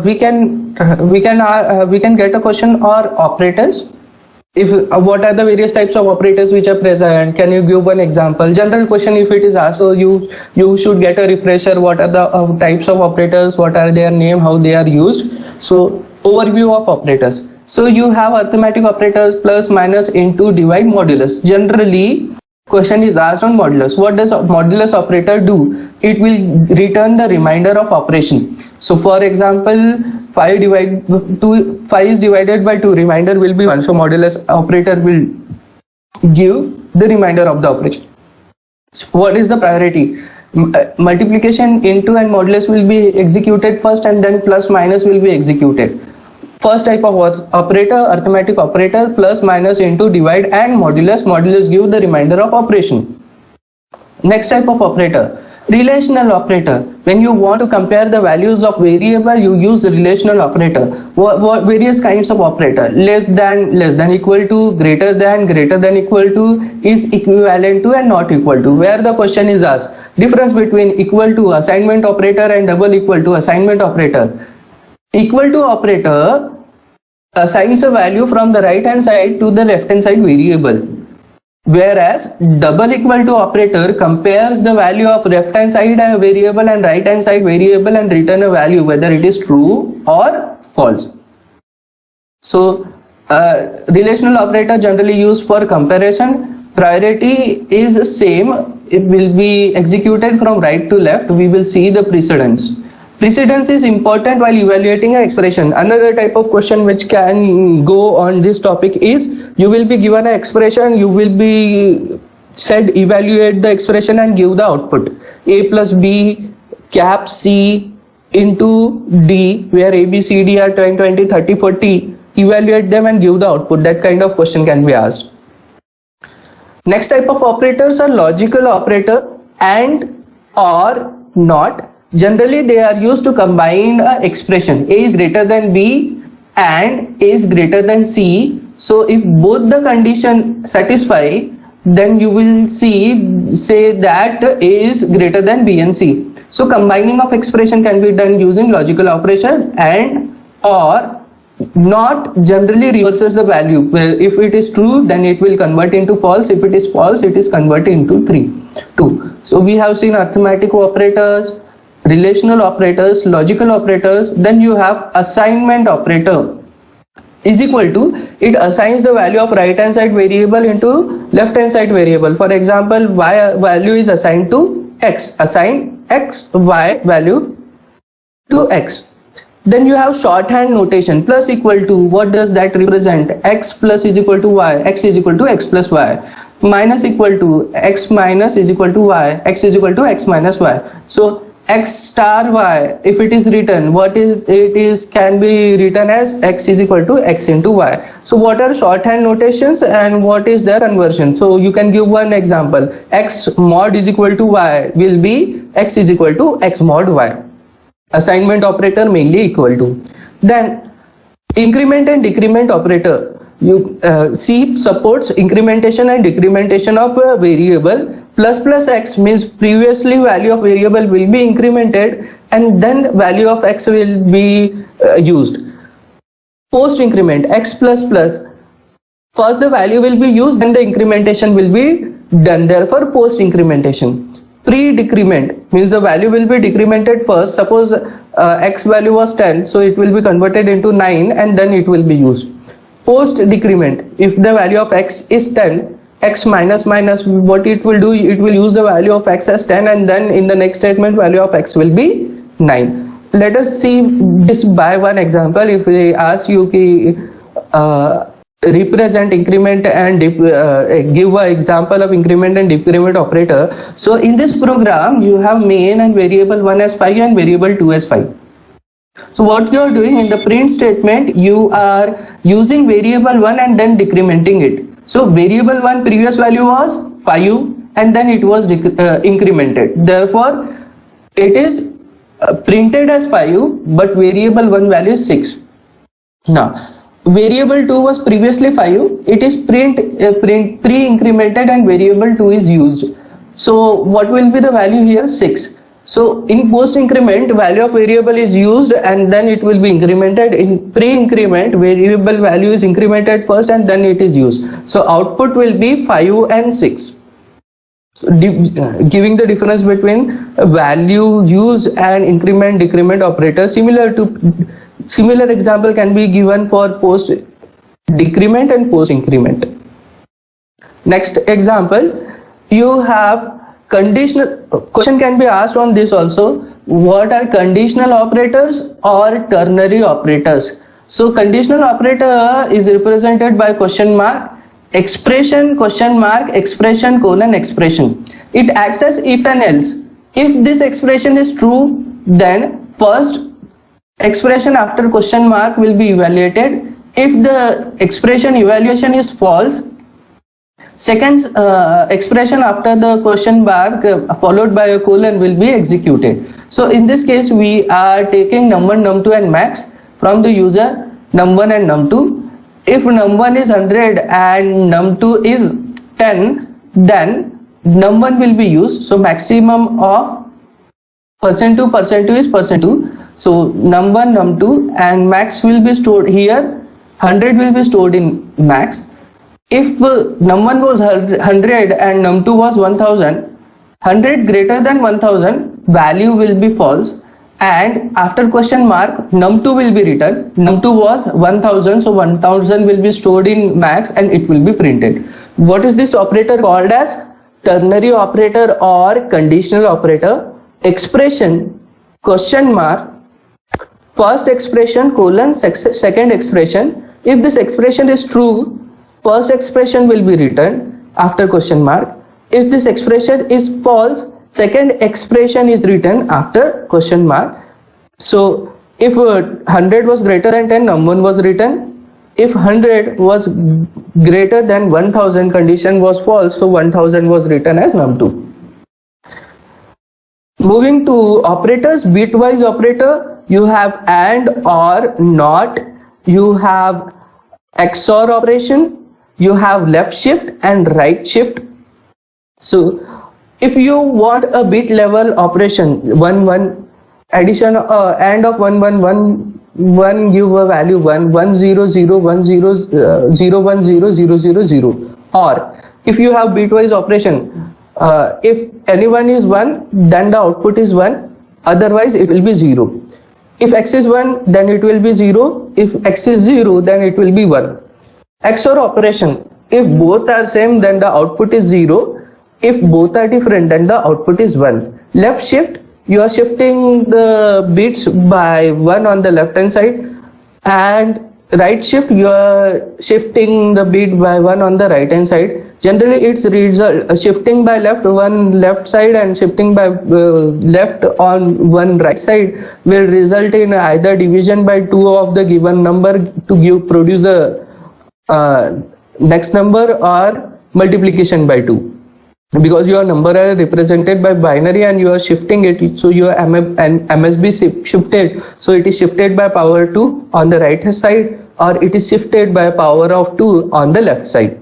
we can get a question or operators. If what are the various types of operators which are present? Can you give one example? General question if it is asked, so you should get a refresher. What are the types of operators? What are their name? How they are used? So overview of operators. So you have arithmetic operators: plus, minus, into, divide, modulus. Generally, question is asked on modulus. What does modulus operator do? It will return the remainder of operation. So for example, 5 is divided by 2, remainder will be 1. So modulus operator will give the remainder of the operation. So what is the priority? Multiplication, into, and modulus will be executed first, and then plus, minus will be executed. First type of operator, arithmetic operator: plus, minus, into, divide, and modulus. Modulus give the remainder of operation. Next type of operator, relational operator. When you want to compare the values of variable, you use the relational operator. Various kinds of operator: less than equal to, greater than equal to, is equivalent to, and not equal to. Where the question is asked, difference between equal to assignment operator and double equal to assignment operator. Equal to operator assigns a value from the right hand side to the left hand side variable, whereas double equal to operator compares the value of left hand side variable and right hand side variable and return a value whether it is true or false. So relational operator generally used for comparison. Priority is same, it will be executed from right to left. We will see the precedence. Precedence is important while evaluating an expression. Another type of question which can go on this topic is, you will be given an expression, you will be said evaluate the expression and give the output. A plus B cap C into D, where A, B, C, D are 10, 20, 30, 40. Evaluate them and give the output. That kind of question can be asked. Next type of operators are logical operator and, or, not. Generally, they are used to combine an expression. A is greater than B and A is greater than C. So if both the condition satisfy, then you will say that A is greater than B and C. So combining of expression can be done using logical operation, and, or, not generally reverses the value. If it is true, then it will convert into false. If it is false, it is converted into 2. So we have seen arithmetic operators, relational operators, logical operators. Then you have assignment operator is equal to, it assigns the value of right hand side variable into left hand side variable. For example, y value is assigned to x, assign x y value to x. Then you have shorthand notation, plus equal to. What does that represent? X plus is equal to y, x is equal to x plus y. Minus equal to, x minus is equal to y, x is equal to x minus y. So x star y, if it is written, can be written as x is equal to x into y. So what are shorthand notations and what is their conversion? So you can give one example. X mod is equal to y will be x is equal to x mod y. Assignment operator mainly equal to. Then increment and decrement operator. C supports incrementation and decrementation of a variable. Plus x means previously value of variable will be incremented and then value of x will be used. Post increment, x plus plus, first the value will be used, then the incrementation will be done, therefore post incrementation. Pre decrement means the value will be decremented first. Suppose x value was 10, so it will be converted into 9 and then it will be used. Post decrement, if the value of x is 10, x minus, what it will do, it will use the value of x as 10 and then in the next statement value of x will be 9. Let us see this by one example. If they ask you represent increment and give an example of increment and decrement operator. So in this program you have main and variable 1 as 5 and variable 2 as 5. So what you are doing in the print statement, you are using variable 1 and then decrementing it. So variable 1 previous value was 5 and then it was incremented. Therefore it is printed as 5 but variable 1 value is 6. Now variable 2 was previously 5, it is pre-incremented and variable 2 is used. So what will be the value here? 6. So in post increment, value of variable is used and then it will be incremented. In pre-increment, variable value is incremented first and then it is used. So output will be 5 and 6. So giving the difference between value use and increment decrement operator. Similar example can be given for post decrement and post increment. Next example, you have conditional. Question can be asked on this also. What are conditional operators or ternary operators? So conditional operator is represented by question mark, expression, question mark, expression, colon, expression. It acts as if and else. If this expression is true, then first expression after question mark will be evaluated. If the expression evaluation is false, second expression after the question mark followed by a colon will be executed. So in this case, we are taking num1, num2 and max from the user, num1 and num2. If num1 is 100 and num2 is 10, then num1 will be used. So maximum of %2, %2 is %2. So num1, num2 and max will be stored here. 100 will be stored in max. If num1 was 100 and num2 was 1000, 100 greater than 1000, value will be false, and after question mark num2 will be written. Num2 was 1000, so 1000 will be stored in max and it will be printed. What is this operator called as? Ternary operator or conditional operator. Expression, question mark, first expression, colon, second expression. If this expression is true, first expression will be written after question mark. If this expression is false, second expression is written after question mark. So if 100 was greater than 10, num1 was written. If 100 was greater than 1000, condition was false, so 1000 was written as num2. Moving to operators, bitwise operator, you have AND, OR, NOT, you have XOR operation, you have left shift and right shift. So if you want a bit level operation, 1 1 addition AND of 1 1 1 1 give a value 1 1 0 0 1 0 0 1 0 0 0 0. Or if you have bitwise operation, if anyone is 1, then the output is 1, otherwise it will be 0. If x is 1, then it will be 0. If x is 0, then it will be 1. XOR operation, if both are same, then the output is 0. If both are different, then the output is 1. Left shift, you are shifting the bits by 1 on the left hand side, and right shift, you are shifting the bit by 1 on the right hand side. Generally it's shifting by left one left side and shifting by left on one right side will result in either division by 2 of the given number to produce a next number, or multiplication by 2, because your number are represented by binary and you are shifting it, so your MSB shifted, so it is shifted by power 2 on the right hand side, or it is shifted by power of 2 on the left side.